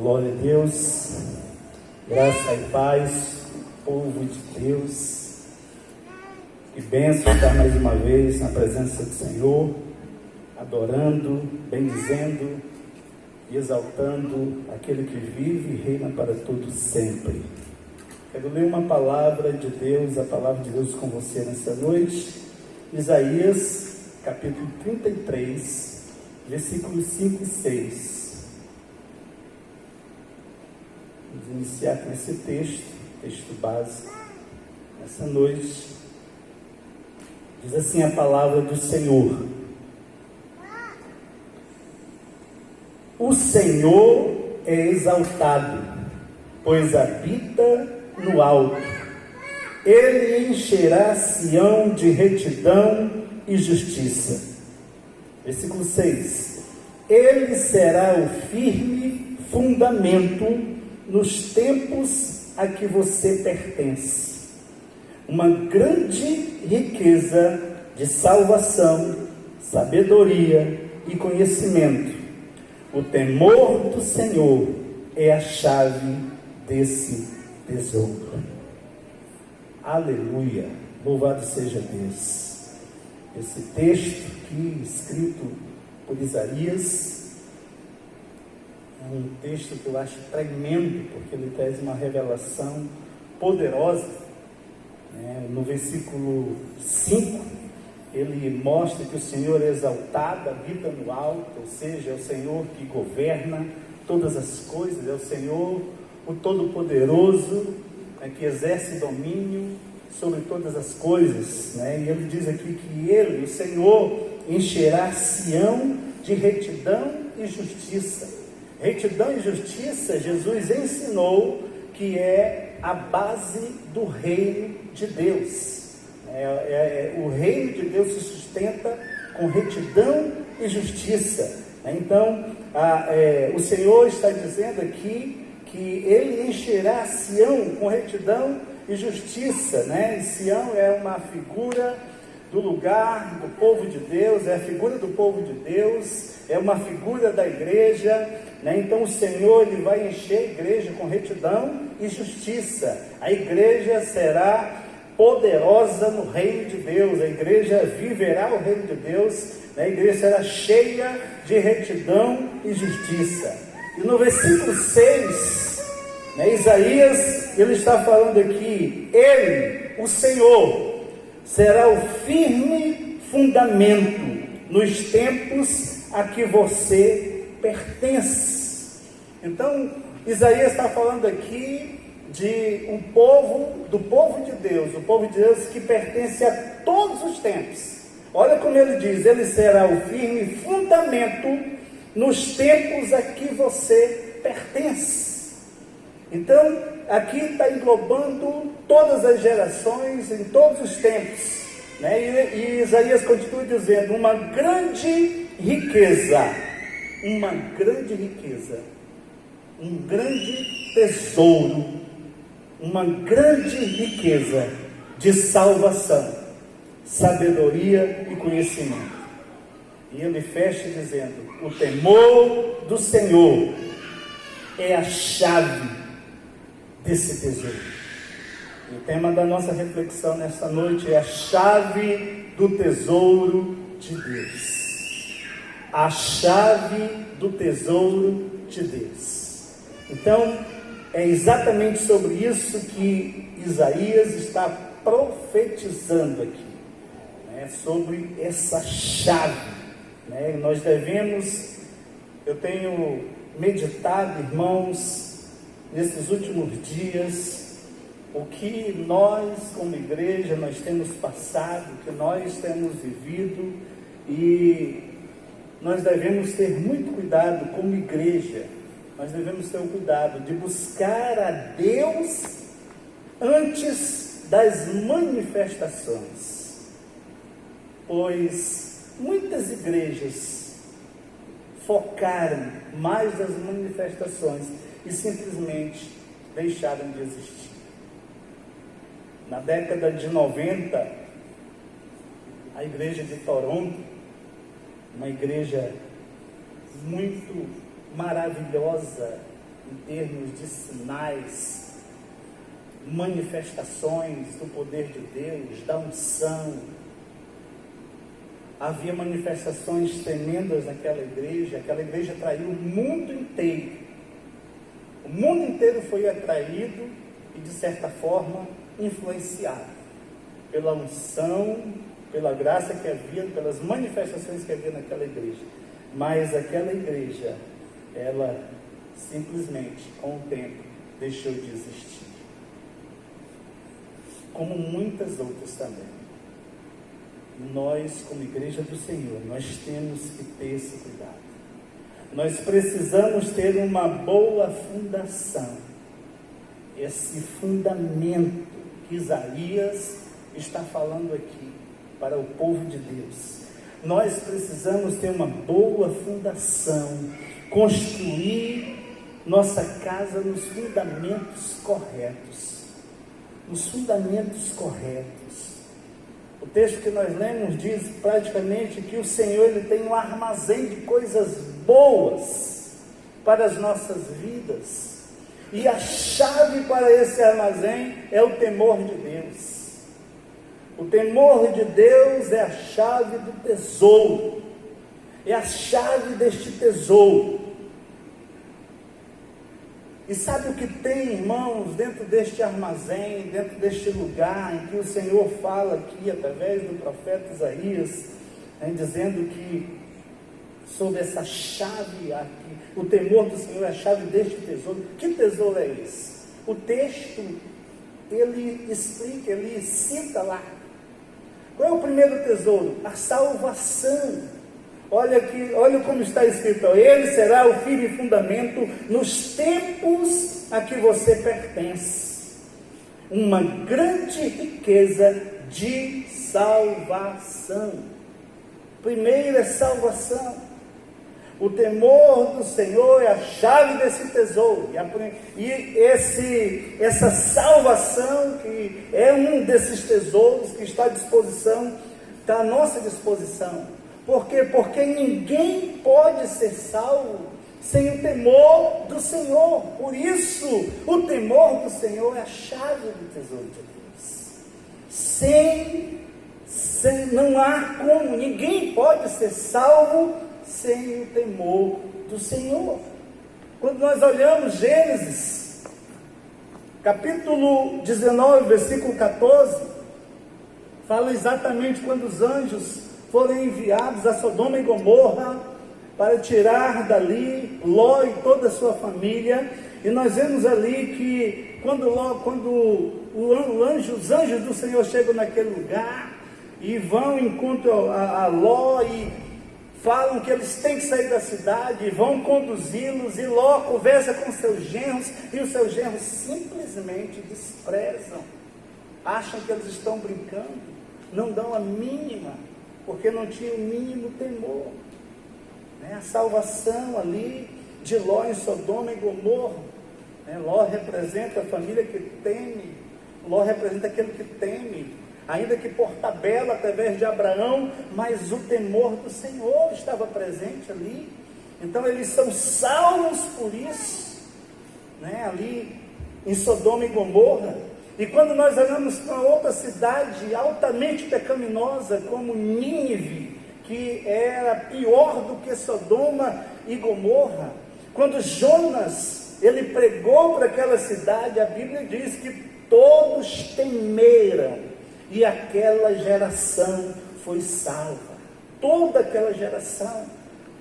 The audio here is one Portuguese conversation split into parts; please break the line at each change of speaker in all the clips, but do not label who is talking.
Glória a Deus, graça e paz, povo de Deus. Que bênção estar mais uma vez na presença do Senhor, adorando, bendizendo e exaltando aquele que vive e reina para todos sempre. Quero ler uma palavra de Deus, a palavra de Deus com você nessa noite. Isaías, capítulo 33, versículos 5 e 6. Vamos iniciar com esse texto básico, nessa noite. Diz assim a palavra do Senhor: o Senhor é exaltado, pois habita no alto. Ele encherá Sião de retidão e justiça. Versículo 6. Ele será o firme fundamento nos tempos a que você pertence. Uma grande riqueza de salvação, sabedoria e conhecimento. O temor do Senhor é a chave desse tesouro. Aleluia! Louvado seja Deus. Esse texto aqui, escrito por Isaías, é um texto que eu acho tremendo, porque ele traz uma revelação poderosa. No versículo 5, ele mostra que o Senhor é exaltado, habita no alto, ou seja, é o Senhor que governa todas as coisas, é o Senhor, o Todo-Poderoso, que exerce domínio sobre todas as coisas, E ele diz aqui que ele, o Senhor, encherá Sião de retidão e justiça. Retidão e justiça, Jesus ensinou que é a base do reino de Deus. O reino de Deus se sustenta com retidão e justiça. Então, o Senhor está dizendo aqui que Ele encherá Sião com retidão e justiça. E Sião é uma figura do lugar do povo de Deus, é a figura do povo de Deus, é uma figura da igreja. Então o Senhor, ele vai encher a igreja com retidão e justiça. A igreja será poderosa no reino de Deus, a igreja viverá o reino de Deus, a igreja será cheia de retidão e justiça. E no versículo 6, Isaías, ele está falando aqui, ele, o Senhor, será o firme fundamento nos tempos a que você pertence. Então, Isaías está falando aqui de do povo de Deus, o povo de Deus que pertence a todos os tempos. Olha como ele diz: ele será o firme fundamento nos tempos a que você pertence. Então, aqui está englobando todas as gerações, em todos os tempos, E Isaías continua dizendo: uma grande riqueza, um grande tesouro, uma grande riqueza de salvação, sabedoria e conhecimento. E ele fecha dizendo: o temor do Senhor é a chave desse tesouro. E o tema da nossa reflexão nesta noite é a chave do tesouro de Deus. A chave do tesouro de Deus. Então, é exatamente sobre isso que Isaías está profetizando aqui, sobre essa chave, eu tenho meditado, irmãos, nesses últimos dias, o que nós, como igreja, nós temos passado, o que nós temos vivido, e nós devemos ter muito cuidado como igreja. Nós devemos ter o cuidado de buscar a Deus antes das manifestações, pois muitas igrejas focaram mais nas manifestações e simplesmente deixaram de existir. Na década de 90, a igreja de Toronto, uma igreja muito maravilhosa, em termos de sinais, manifestações do poder de Deus, da unção. Havia manifestações tremendas naquela igreja. Aquela igreja atraiu o mundo inteiro. O mundo inteiro foi atraído e, de certa forma, influenciado pela unção, pela graça que havia, pelas manifestações que havia naquela igreja. Mas aquela igreja, ela simplesmente, com o tempo, deixou de existir. Como muitas outras também. Nós, como igreja do Senhor, nós temos que ter esse cuidado. Nós precisamos ter uma boa fundação. Esse fundamento que Isaías está falando aqui para o povo de Deus. Nós precisamos ter uma boa fundação, construir nossa casa nos fundamentos corretos. Nos fundamentos corretos. O texto que nós lemos diz praticamente que o Senhor ele tem um armazém de coisas boas para as nossas vidas. E a chave para esse armazém é o temor de Deus. O temor de Deus é a chave do tesouro. É a chave deste tesouro. E sabe o que tem, irmãos, dentro deste armazém, dentro deste lugar em que o Senhor fala aqui, através do profeta Isaías, dizendo que sobre essa chave aqui, o temor do Senhor é a chave deste tesouro. Que tesouro é esse? O texto, ele explica, ele cita lá. Qual é o primeiro tesouro? A salvação. Olha aqui, olha como está escrito: ele será o firme e fundamento nos tempos a que você pertence. Uma grande riqueza de salvação. Primeiro é salvação. O temor do Senhor é a chave desse tesouro. E essa salvação, que é um desses tesouros que está à disposição, está à nossa disposição. Por quê? Porque ninguém pode ser salvo sem o temor do Senhor. Por isso, o temor do Senhor é a chave do tesouro de Deus. Não há como, ninguém pode ser salvo sem o temor do Senhor. Quando nós olhamos Gênesis, capítulo 19, versículo 14, fala exatamente quando os anjos foram enviados a Sodoma e Gomorra para tirar dali Ló e toda a sua família. E nós vemos ali que quando os anjos do Senhor chegam naquele lugar e vão encontro a Ló e falam que eles têm que sair da cidade, e vão conduzi-los, e Ló conversa com seus genros, e os seus genros simplesmente desprezam, acham que eles estão brincando, não dão a mínima, porque não tinha o mínimo temor. A salvação ali de Ló em Sodoma e Gomorra. Ló representa a família que teme, Ló representa aquele que teme, ainda que por tabela, através de Abraão, mas o temor do Senhor estava presente ali. Então eles são salvos por isso, ali em Sodoma e Gomorra. E quando nós olhamos para outra cidade altamente pecaminosa, como Nínive, que era pior do que Sodoma e Gomorra, quando Jonas, ele pregou para aquela cidade, a Bíblia diz que todos temeram, e aquela geração foi salva. Toda aquela geração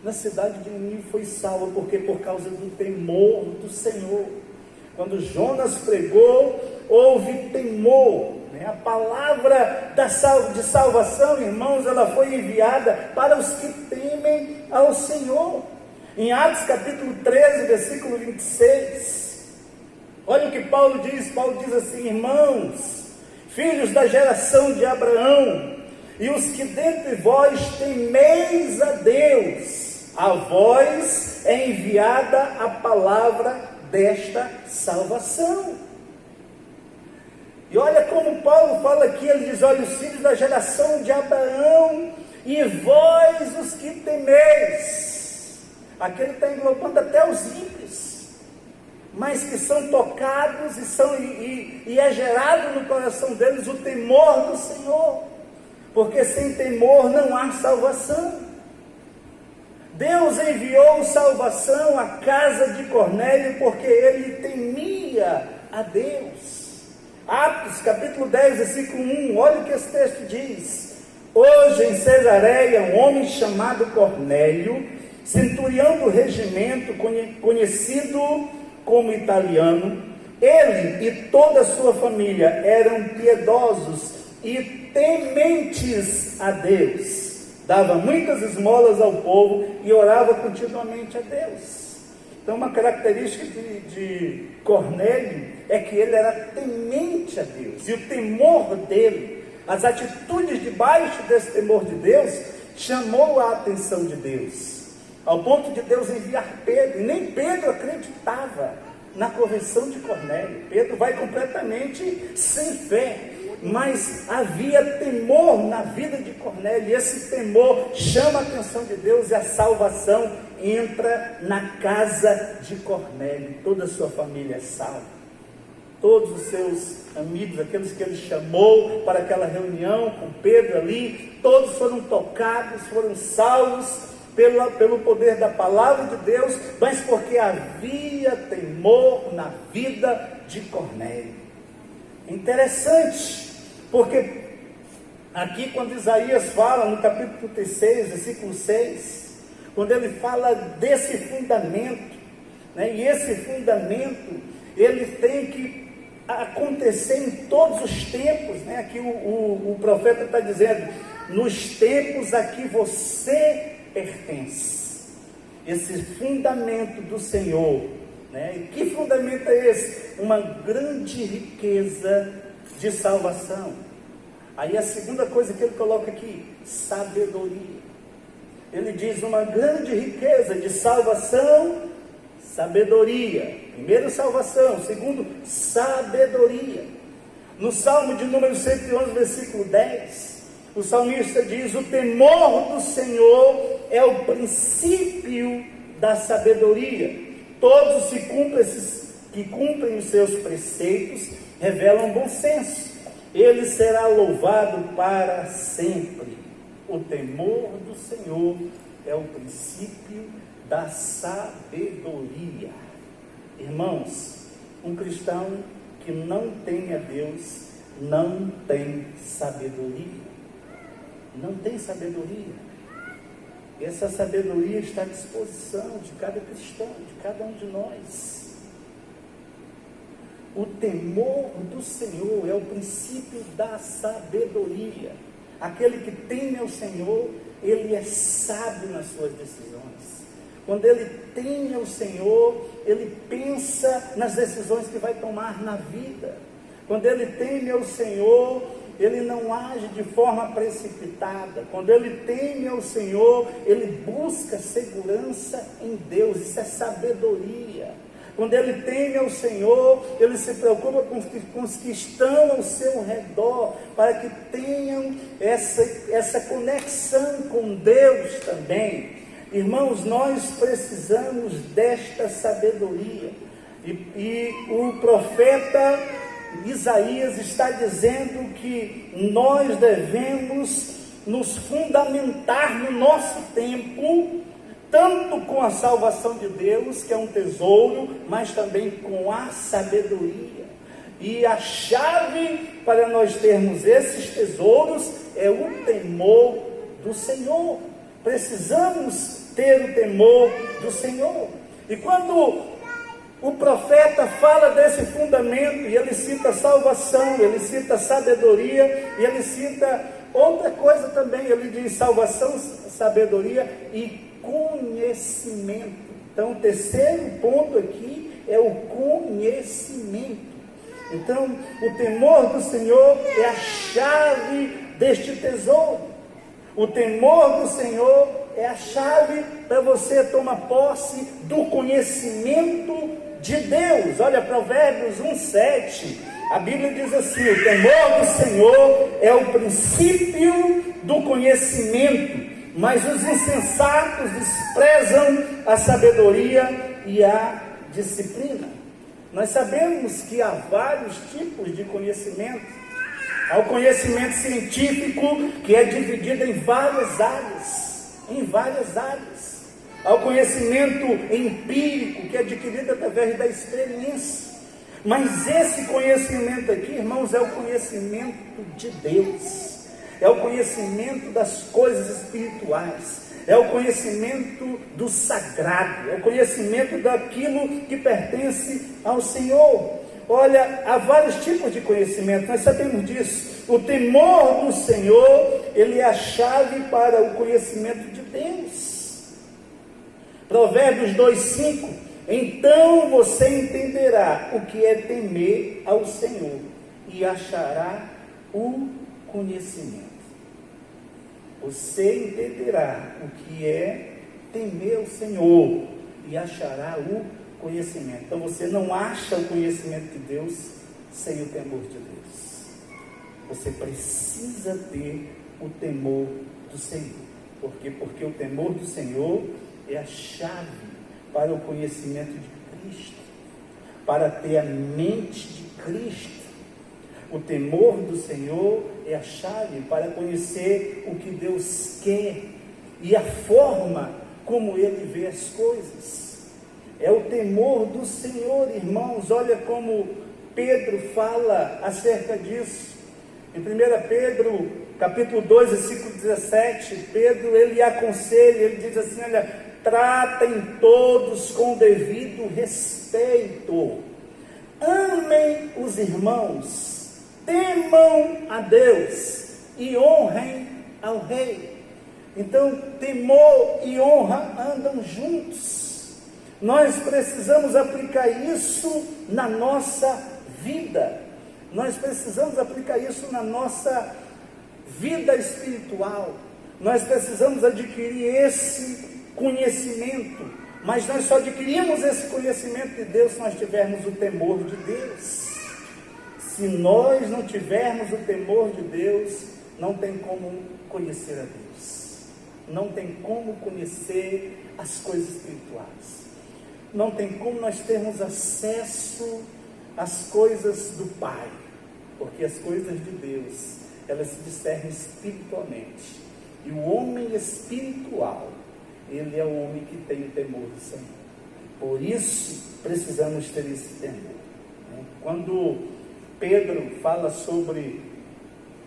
na cidade de Nínive foi salva, porque por causa do temor do Senhor. Quando Jonas pregou, houve temor. A palavra de salvação, irmãos, ela foi enviada para os que temem ao Senhor. Em Atos capítulo 13, versículo 26, olha o que Paulo diz assim: irmãos, filhos da geração de Abraão, e os que dentre vós temeis a Deus, a vós é enviada a palavra desta salvação. E olha como Paulo fala aqui, ele diz: olha, os filhos da geração de Abraão, e vós os que temeis. Aqui ele está englobando até os ímpios. mas que são tocados e é gerado no coração deles o temor do Senhor, porque sem temor não há salvação. Deus enviou salvação à casa de Cornélio porque ele temia a Deus. Atos capítulo 10, versículo 1, olha o que esse texto diz: hoje em Cesareia, um homem chamado Cornélio, centurião do regimento, conhecido como italiano, ele e toda a sua família eram piedosos e tementes a Deus. Dava muitas esmolas ao povo e orava continuamente a Deus. Então, uma característica de Cornélio é que ele era temente a Deus. E o temor dele, as atitudes debaixo desse temor de Deus, chamou a atenção de Deus, ao ponto de Deus enviar Pedro. E nem Pedro acreditava na correção de Cornélio. Pedro vai completamente sem fé. Mas havia temor na vida de Cornélio, e esse temor chama a atenção de Deus, e a salvação entra na casa de Cornélio. Toda a sua família é salva, todos os seus amigos, aqueles que ele chamou para aquela reunião com Pedro ali, todos foram tocados, foram salvos pelo poder da palavra de Deus, mas porque havia temor na vida de Cornélio. Interessante, porque aqui quando Isaías fala no capítulo 36, versículo 6, quando ele fala desse fundamento, né, e esse fundamento, ele tem que acontecer em todos os tempos, né? Aqui o profeta está dizendo, nos tempos a que você pertence, esse fundamento do Senhor, né? E que fundamento é esse? Uma grande riqueza de salvação. Aí a segunda coisa que ele coloca aqui, sabedoria. Ele diz uma grande riqueza de salvação, sabedoria. Primeiro, salvação. Segundo, sabedoria. No Salmo de número 111, versículo 10, o salmista diz: o temor do Senhor é o princípio da sabedoria. Todos que cumprem os seus preceitos revelam bom senso. Ele será louvado para sempre. O temor do Senhor é o princípio da sabedoria. Irmãos, um cristão que não tem a Deus não tem sabedoria. Não tem sabedoria. Essa sabedoria está à disposição de cada cristão, de cada um de nós. O temor do Senhor é o princípio da sabedoria. Aquele que teme ao Senhor, ele é sábio nas suas decisões. Quando ele teme ao Senhor, ele pensa nas decisões que vai tomar na vida. Quando ele teme ao Senhor, ele não age de forma precipitada. Quando ele teme ao Senhor, ele busca segurança em Deus. Isso é sabedoria. Quando ele teme ao Senhor, ele se preocupa com os que estão ao seu redor, para que tenham essa conexão com Deus também. Irmãos, nós precisamos desta sabedoria. E o profeta Isaías está dizendo que nós devemos nos fundamentar no nosso tempo, tanto com a salvação de Deus, que é um tesouro, mas também com a sabedoria. E a chave para nós termos esses tesouros é o temor do Senhor. Precisamos ter o temor do Senhor. E quando o profeta fala desse fundamento, e ele cita salvação, ele cita sabedoria, e ele cita outra coisa também, ele diz salvação, sabedoria e conhecimento. Então, o terceiro ponto aqui é o conhecimento. Então, o temor do Senhor é a chave deste tesouro. O temor do Senhor é a chave para você tomar posse do conhecimento de Deus. Olha, Provérbios 1:7, a Bíblia diz assim: o temor do Senhor é o princípio do conhecimento, mas os insensatos desprezam a sabedoria e a disciplina. Nós sabemos que há vários tipos de conhecimento. Há o conhecimento científico, que é dividido em várias áreas. Há o conhecimento empírico, que é adquirido através da experiência. Mas esse conhecimento aqui, irmãos, é o conhecimento de Deus. É o conhecimento das coisas espirituais. É o conhecimento do sagrado. É o conhecimento daquilo que pertence ao Senhor. Olha, há vários tipos de conhecimento, nós sabemos disso. O temor do Senhor, ele é a chave para o conhecimento de Deus. Provérbios 2:5. Então você entenderá o que é temer ao Senhor e achará o conhecimento. Você entenderá o que é temer ao Senhor e achará o conhecimento. Então você não acha o conhecimento de Deus sem o temor de Deus. Você precisa ter o temor do Senhor. Por quê? Porque o temor do Senhor é a chave para o conhecimento de Cristo, para ter a mente de Cristo. O temor do Senhor é a chave para conhecer o que Deus quer e a forma como Ele vê as coisas. É o temor do Senhor, irmãos. Olha como Pedro fala acerca disso. Em 1 Pedro, capítulo 2, versículo 17, Pedro, ele aconselha, ele diz assim, olha, tratem todos com devido respeito. Amem os irmãos. Temam a Deus e honrem ao rei. Então, temor e honra andam juntos. Nós precisamos aplicar isso na nossa vida. Nós precisamos aplicar isso na nossa vida espiritual. Nós precisamos adquirir esse conhecimento. Mas nós só adquirimos esse conhecimento de Deus se nós tivermos o temor de Deus. Se nós não tivermos o temor de Deus, não tem como conhecer a Deus. Não tem como conhecer as coisas espirituais. Não tem como nós termos acesso às coisas do Pai. Porque as coisas de Deus, elas se discernem espiritualmente. E o homem espiritual, ele é o homem que tem o temor do Senhor. Por isso, precisamos ter esse temor. Quando Pedro fala sobre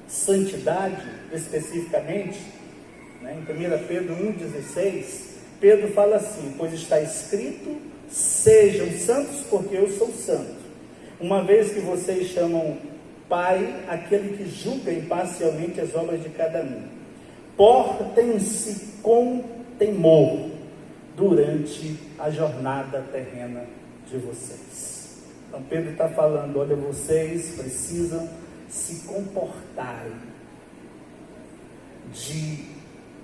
santidade, especificamente, em 1 Pedro 1,16, Pedro fala assim, pois está escrito, sejam santos porque eu sou santo. Uma vez que vocês chamam Pai, aquele que julga imparcialmente as obras de cada um. Portem-se com temor durante a jornada terrena de vocês. Então Pedro está falando, olha, vocês precisam se comportarem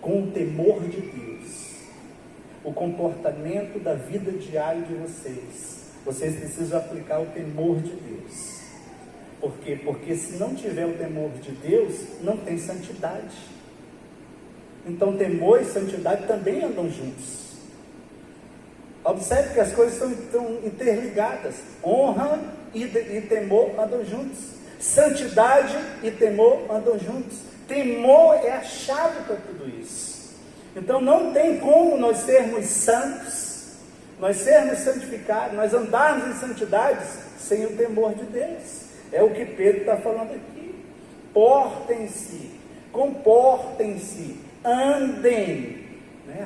com o temor de Deus. O comportamento da vida diária de vocês. Vocês precisam aplicar o temor de Deus. Por quê? Porque se não tiver o temor de Deus, não tem santidade. Então temor e santidade também andam juntos. Observe que as coisas estão interligadas. Honra e temor andam juntos. Santidade e temor andam juntos. Temor é a chave para tudo isso. Então não tem como nós sermos santos, nós sermos santificados, nós andarmos em santidades sem o temor de Deus. É o que Pedro está falando aqui. Portem-se, comportem-se, andem,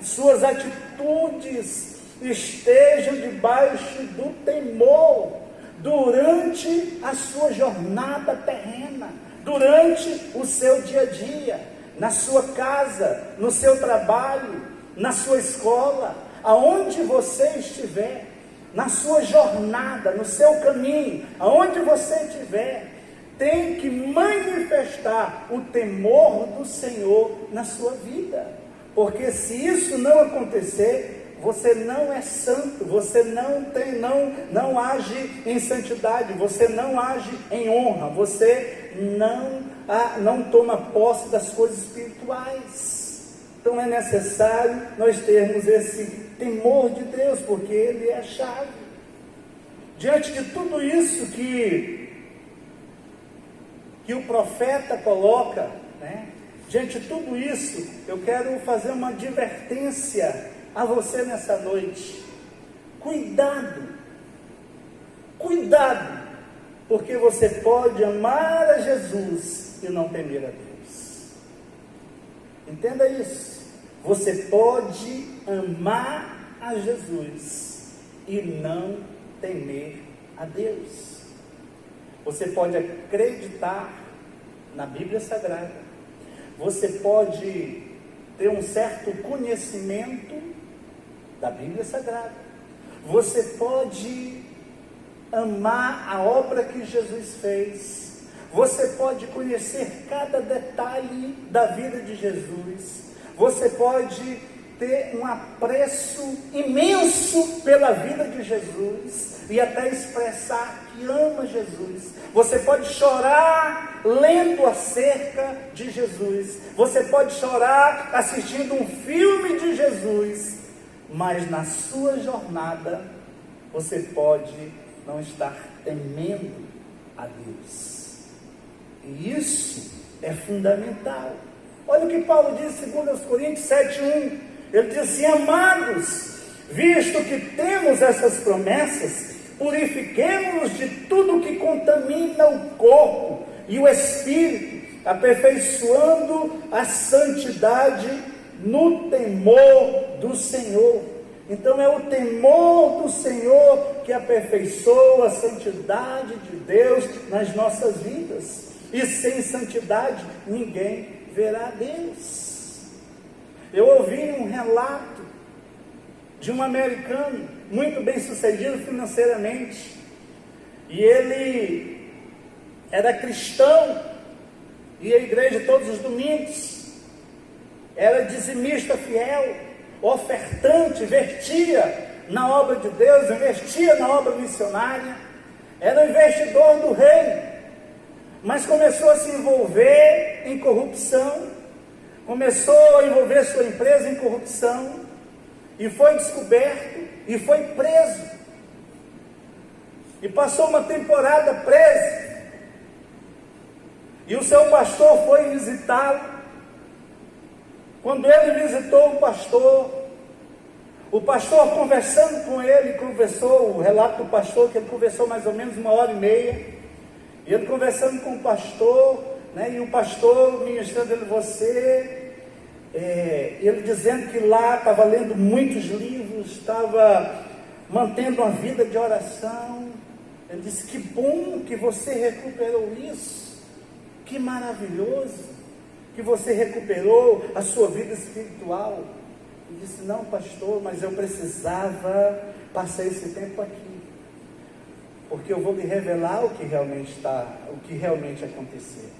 suas atitudes estejam debaixo do temor durante a sua jornada terrena, durante o seu dia a dia, na sua casa, no seu trabalho, na sua escola, aonde você estiver, na sua jornada, no seu caminho, aonde você estiver, tem que manifestar o temor do Senhor na sua vida, porque se isso não acontecer, você não é santo, você não age em santidade, você não age em honra, você não toma posse das coisas espirituais. Então é necessário nós termos esse temor de Deus, porque Ele é a chave. diante de tudo isso que o profeta coloca, né? Diante de tudo isso, eu quero fazer uma advertência a você nessa noite. Cuidado, cuidado, porque você pode amar a Jesus e não temer a Deus. Entenda isso. Você pode amar a Jesus e não temer a Deus. Você pode acreditar na Bíblia Sagrada. Você pode ter um certo conhecimento da Bíblia Sagrada. Você pode amar a obra que Jesus fez. Você pode conhecer cada detalhe da vida de Jesus. Você pode ter um apreço imenso pela vida de Jesus e até expressar que ama Jesus. Você pode chorar lendo acerca de Jesus. Você pode chorar assistindo um filme de Jesus. Mas na sua jornada, você pode não estar temendo a Deus. E isso é fundamental. Olha o que Paulo diz em 2 Coríntios 7:1. Ele diz assim: amados, visto que temos essas promessas, purifiquemo-nos de tudo que contamina o corpo e o espírito, aperfeiçoando a santidade no temor do Senhor. Então é o temor do Senhor que aperfeiçoa a santidade de Deus nas nossas vidas. E sem santidade ninguém verá a Deus. Eu ouvi um relato de um americano muito bem sucedido financeiramente, e ele era cristão, ia à igreja todos os domingos, era dizimista fiel, ofertante, investia na obra de Deus, investia na obra missionária, era um investidor do reino, mas começou a se envolver em corrupção, começou a envolver sua empresa em corrupção, e foi descoberto, e foi preso, e passou uma temporada preso, e o seu pastor foi visitá-lo. Quando ele visitou o pastor conversando com ele, conversou, o relato do pastor, que ele conversou mais ou menos 1h30, e ele conversando com o pastor, né, e o pastor ministrando ele dizendo que lá estava lendo muitos livros, estava mantendo uma vida de oração. Ele disse: que bom que você recuperou isso, que maravilhoso que você recuperou a sua vida espiritual. Ele disse: não, pastor, mas eu precisava passar esse tempo aqui, porque eu vou lhe revelar o que realmente aconteceu.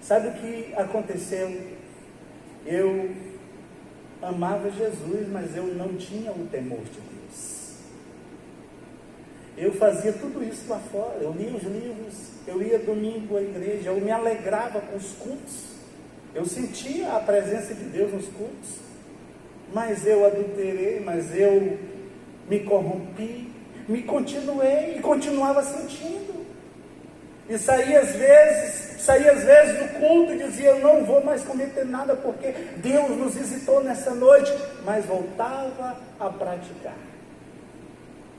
Sabe o que aconteceu? Eu amava Jesus, mas eu não tinha o temor de Deus. Eu fazia tudo isso lá fora, eu lia os livros, eu ia domingo à igreja, eu me alegrava com os cultos, eu sentia a presença de Deus nos cultos, mas eu adulterei, mas eu me corrompi, me continuei e continuava sentindo. E saía às vezes do culto e dizia: eu não vou mais cometer nada porque Deus nos visitou nessa noite, mas voltava a praticar.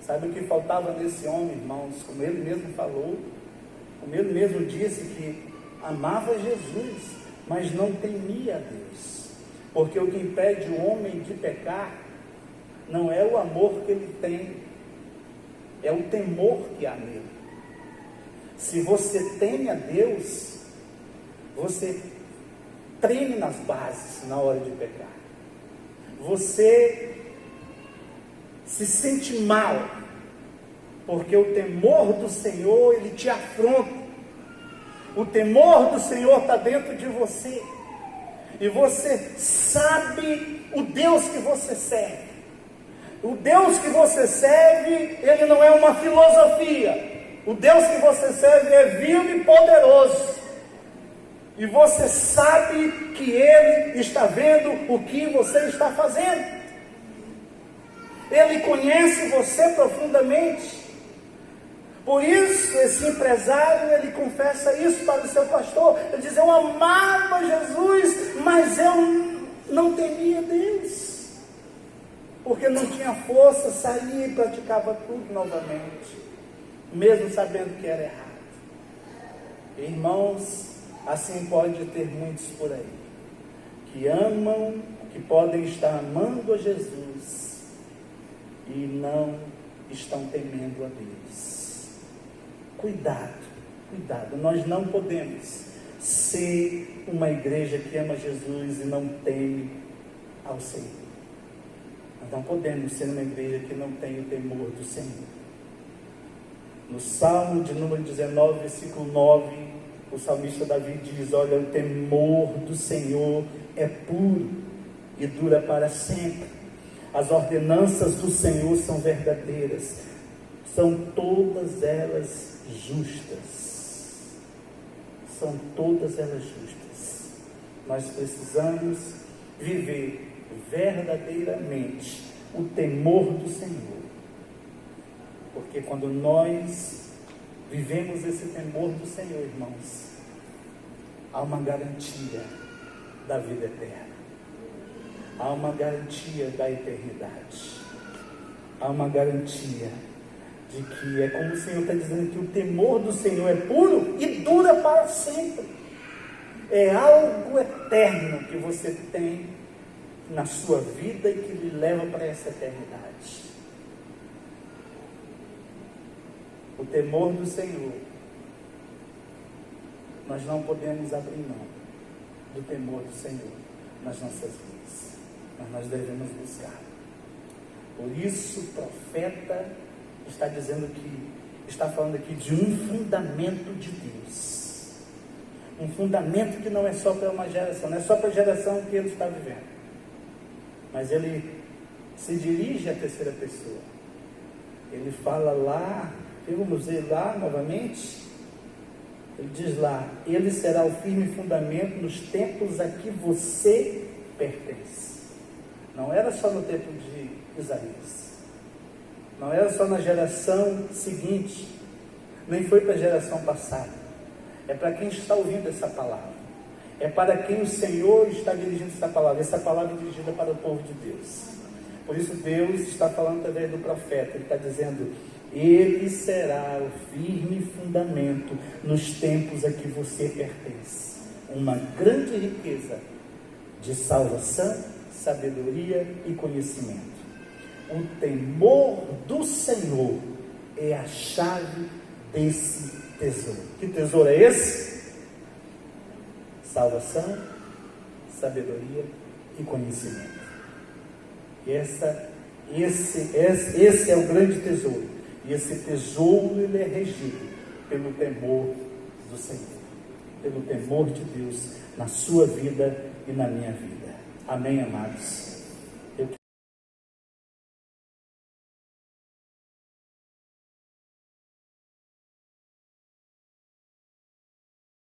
Sabe o que faltava nesse homem, irmãos? Como ele mesmo falou, como ele mesmo disse, que amava Jesus, mas não temia a Deus. Porque o que impede o homem de pecar não é o amor que ele tem, é o temor que há nele. Se você teme a Deus, você treme nas bases na hora de pecar. Você se sente mal, porque o temor do Senhor, ele te afronta. O temor do Senhor está dentro de você, e você sabe o Deus que você serve. O Deus que você serve, ele não é uma filosofia. O Deus que você serve é vivo e poderoso, e você sabe que Ele está vendo o que você está fazendo. Ele conhece você profundamente. Por isso, esse empresário, ele confessa isso para o seu pastor. Ele diz: eu amava Jesus, mas eu não temia Deus, porque não tinha força, saía e praticava tudo novamente, mesmo sabendo que era errado. Irmãos, assim pode ter muitos por aí, que amam, que podem estar amando a Jesus e não estão temendo a Deus. Cuidado, cuidado, nós não podemos ser uma igreja que ama Jesus e não teme ao Senhor. Nós não podemos ser uma igreja que não tem o temor do Senhor. No Salmo de número 19, versículo 9, o salmista Davi diz: olha, o temor do Senhor é puro e dura para sempre. As ordenanças do Senhor são verdadeiras, são todas elas justas. São todas elas justas. Nós precisamos viver verdadeiramente o temor do Senhor, porque quando nós vivemos esse temor do Senhor, irmãos, há uma garantia da vida eterna, há uma garantia da eternidade, há uma garantia de que é como o Senhor está dizendo, que o temor do Senhor é puro e dura para sempre. É algo eterno que você tem na sua vida e que lhe leva para essa eternidade. O temor do Senhor, nós não podemos abrir mão do temor do Senhor nas nossas vidas, mas nós devemos buscar. Por isso o profeta está dizendo está falando aqui de um fundamento de Deus, um fundamento que não é só para uma geração, não é só para a geração que ele está vivendo, mas ele se dirige à terceira pessoa. Ele fala lá, vamos ver lá novamente, ele diz lá: ele será o firme fundamento nos tempos a que você pertence. Não era só no tempo de Isaías, não era só na geração seguinte, nem foi para a geração passada, é para quem está ouvindo essa palavra, é para quem o Senhor está dirigindo essa palavra é dirigida para o povo de Deus. Por isso Deus está falando através do profeta, ele está dizendo: ele será o firme fundamento nos tempos a que você pertence. Uma grande riqueza de salvação, sabedoria e conhecimento. O temor do Senhor é a chave desse tesouro. Que tesouro é esse? Salvação, sabedoria e conhecimento. E esse é o grande tesouro. E esse tesouro, ele é regido pelo temor do Senhor, pelo temor de Deus na sua vida e na minha vida. Amém, amados?